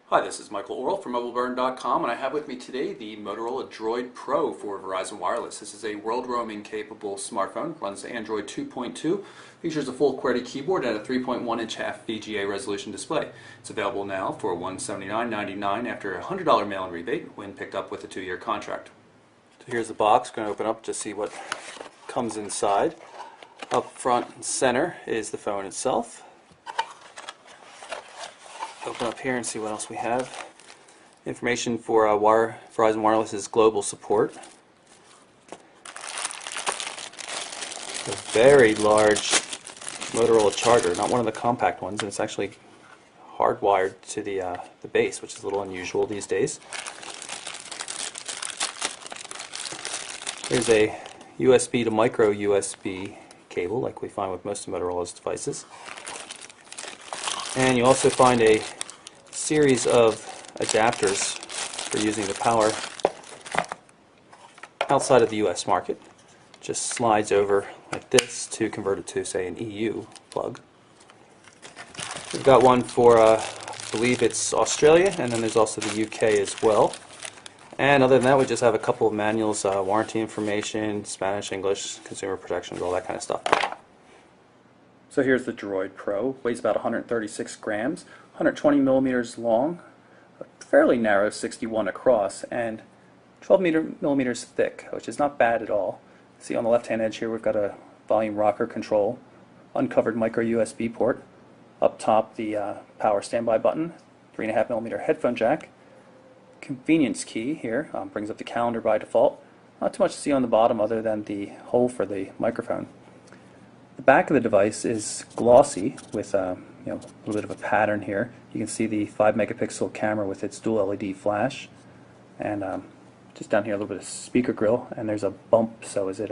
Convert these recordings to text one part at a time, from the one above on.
Hi, this is Michael Orl from MobileBurn.com, and I have with me today the Motorola Droid Pro for Verizon Wireless. This is a world roaming capable smartphone, runs Android 2.2, features a full QWERTY keyboard and a 3.1-inch half VGA resolution display. It's available now for $179.99 after a $100 mail-in rebate when picked up with a 2-year contract. So here's the box. Going to open up to see what comes inside. Up front and center is the phone itself. Open up here and see what else we have. Information for Verizon Wireless's global support. A very large Motorola charger, not one of the compact ones, and it's actually hardwired to the base, which is a little unusual these days. Here's a USB to micro USB cable, like we find with most of Motorola's devices. And you also find a series of adapters for using the power outside of the US market. Just slides over like this to convert it to, say, an EU plug. We've got one for, I believe it's Australia, and then there's also the UK as well. And other than that, we just have a couple of manuals, warranty information, Spanish, English, consumer protections, all that kind of stuff. So here's the Droid Pro. Weighs about 136 grams, 120 millimeters long, fairly narrow 61 across, and 12 millimeters thick, which is not bad at all. See on the left-hand edge here we've got a volume rocker control, uncovered micro USB port, up top the power standby button, 3.5 millimeter headphone jack, convenience key here, brings up the calendar by default. Not too much to see on the bottom other than the hole for the microphone. The back of the device is glossy with a little bit of a pattern here. You can see the 5 megapixel camera with its dual LED flash, and just down here a little bit of speaker grill, and there's a bump so as it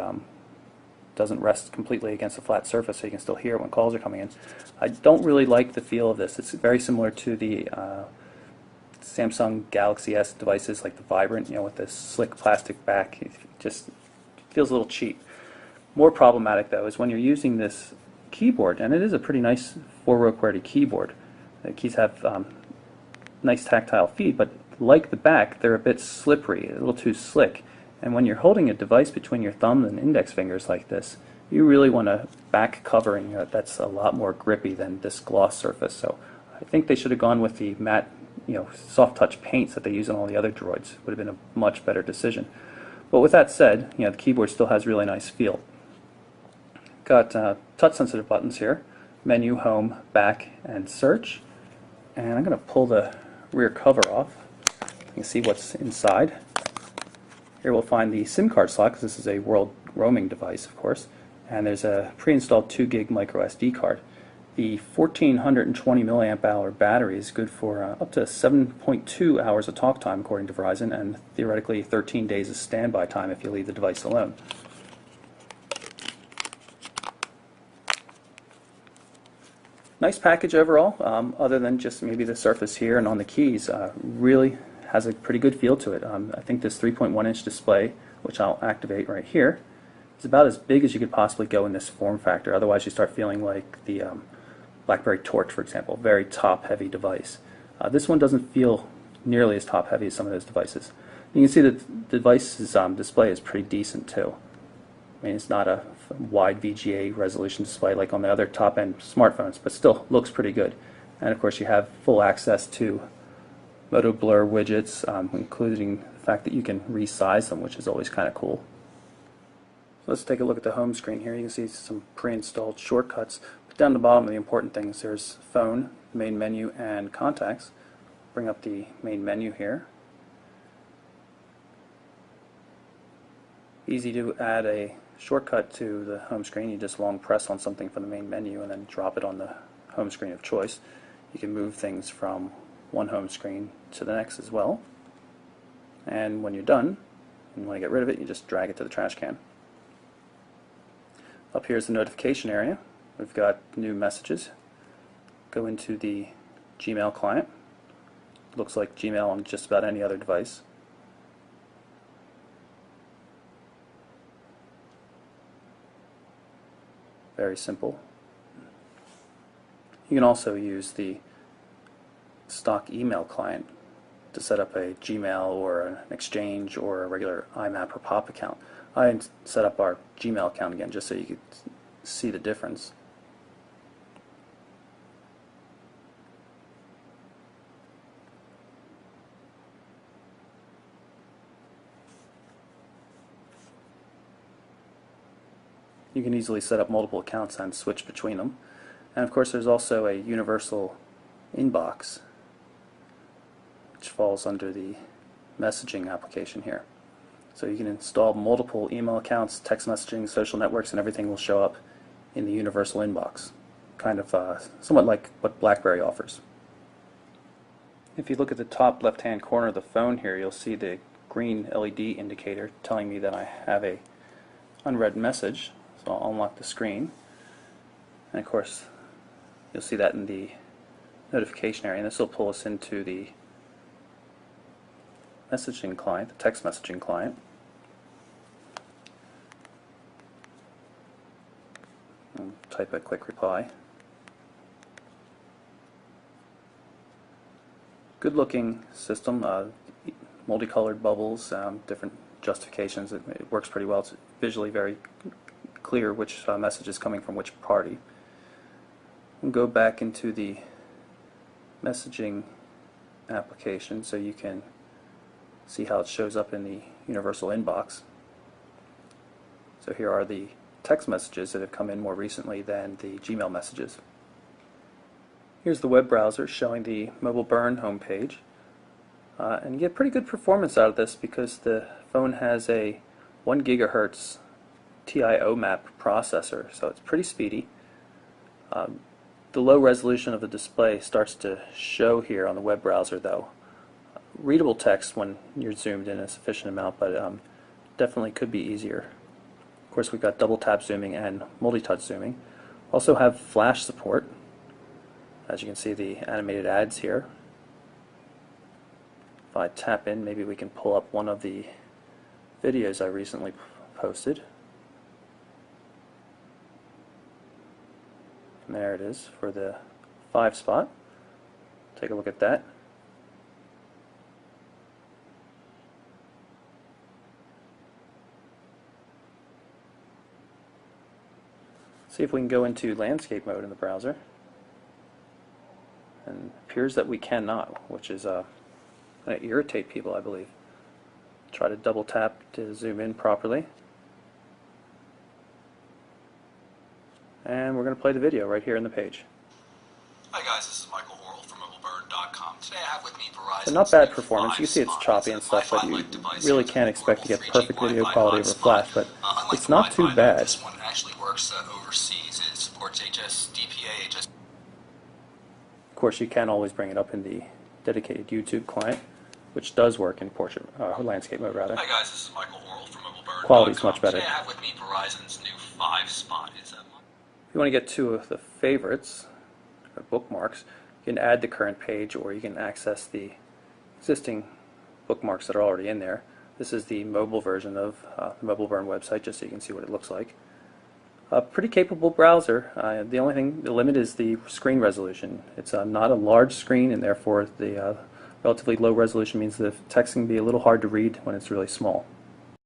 doesn't rest completely against a flat surface, so you can still hear it when calls are coming in. I don't really like the feel of this. It's very similar to the Samsung Galaxy S devices, like the Vibrant, with this slick plastic back. It just feels a little cheap. More problematic, though, is when you're using this keyboard, and it is a pretty nice 4-row QWERTY keyboard. The keys have nice tactile feed, but like the back, they're a bit slippery, a little too slick. And when you're holding a device between your thumb and index fingers like this, you really want a back covering that's a lot more grippy than this gloss surface. So I think they should have gone with the matte, soft touch paints that they use on all the other droids. Would have been a much better decision. But with that said, the keyboard still has really nice feel. Got touch-sensitive buttons here: menu, home, back, and search. And I'm going to pull the rear cover off. You can see what's inside. Here we'll find the SIM card slot, because this is a world roaming device, of course. And there's a pre-installed 2 gig micro SD card. The 1420 milliamp hour battery is good for up to 7.2 hours of talk time, according to Verizon, and theoretically 13 days of standby time if you leave the device alone. Nice package overall, other than just maybe the surface here and on the keys. Really has a pretty good feel to it. I think this 3.1-inch display, which I'll activate right here, is about as big as you could possibly go in this form factor. Otherwise you start feeling like the BlackBerry Torch, for example, very top-heavy device. This one doesn't feel nearly as top-heavy as some of those devices. You can see that the device's display is pretty decent too. I mean, it's not a wide VGA resolution display like on the other top-end smartphones, but still looks pretty good. And of course you have full access to Moto Blur widgets, including the fact that you can resize them, which is always kind of cool. So let's take a look at the home screen here. You can see some pre-installed shortcuts. But down the bottom, the important things, there's phone, main menu, and contacts. Bring up the main menu here. Easy to add a shortcut to the home screen. You just long press on something from the main menu and then drop it on the home screen of choice. You can move things from one home screen to the next as well. And when you're done, and you want to get rid of it, you just drag it to the trash can. Up here is the notification area. We've got new messages. Go into the Gmail client. Looks like Gmail on just about any other device. Very simple. You can also use the stock email client to set up a Gmail or an Exchange or a regular IMAP or POP account. I set up our Gmail account again just so you could see the difference. You can easily set up multiple accounts and switch between them. And of course there's also a universal inbox, which falls under the messaging application here. So you can install multiple email accounts, text messaging, social networks, and everything will show up in the universal inbox. Kind of somewhat like what BlackBerry offers. If you look at the top left-hand corner of the phone here, you'll see the green LED indicator telling me that I have a unread message. So I'll unlock the screen. And of course, you'll see that in the notification area, and this will pull us into the messaging client, the text messaging client. And type a quick reply. Good looking system, multicolored bubbles, different justifications. It works pretty well. It's visually very clear which message is coming from which party. And go back into the messaging application so you can see how it shows up in the universal inbox. So here are the text messages that have come in more recently than the Gmail messages. Here's the web browser showing the Mobile Burn homepage. And you get pretty good performance out of this because the phone has a 1 gigahertz TI-OMAP processor, so it's pretty speedy. The low resolution of the display starts to show here on the web browser though. Readable text when you're zoomed in a sufficient amount, but definitely could be easier. Of course, we've got double tap zooming and multi-touch zooming. Also have flash support. As you can see, the animated ads here. If I tap in, maybe we can pull up one of the videos I recently posted. And there it is for the 5 spot. Take a look at that. See if we can go into landscape mode in the browser. And it appears that we cannot, which is going to irritate people, I believe. Try to double tap to zoom in properly. And we're going to play the video right here in the page. Hi guys, this is Michael Horrell from MobileBurn.com. Today I have with me Verizon. So not bad performance. You can see it's choppy and stuff, but you really can't expect to get perfect video quality over Flash, but it's not too bad. This one actually works overseas. It supports HSDPA, HS. Of course, you can always bring it up in the dedicated YouTube client, which does work in portrait landscape mode rather. Hi guys, this is Michael Horrell from MobileBurn.com. Quality's much better. Today I have with me Verizon's new 5 spot. Is that one? If you want to get to the favorites, or bookmarks, you can add the current page or you can access the existing bookmarks that are already in there. This is the mobile version of the Mobile Burn website, just so you can see what it looks like. A pretty capable browser. The only thing, the limit is the screen resolution. It's not a large screen, and therefore the relatively low resolution means the text can be a little hard to read when it's really small.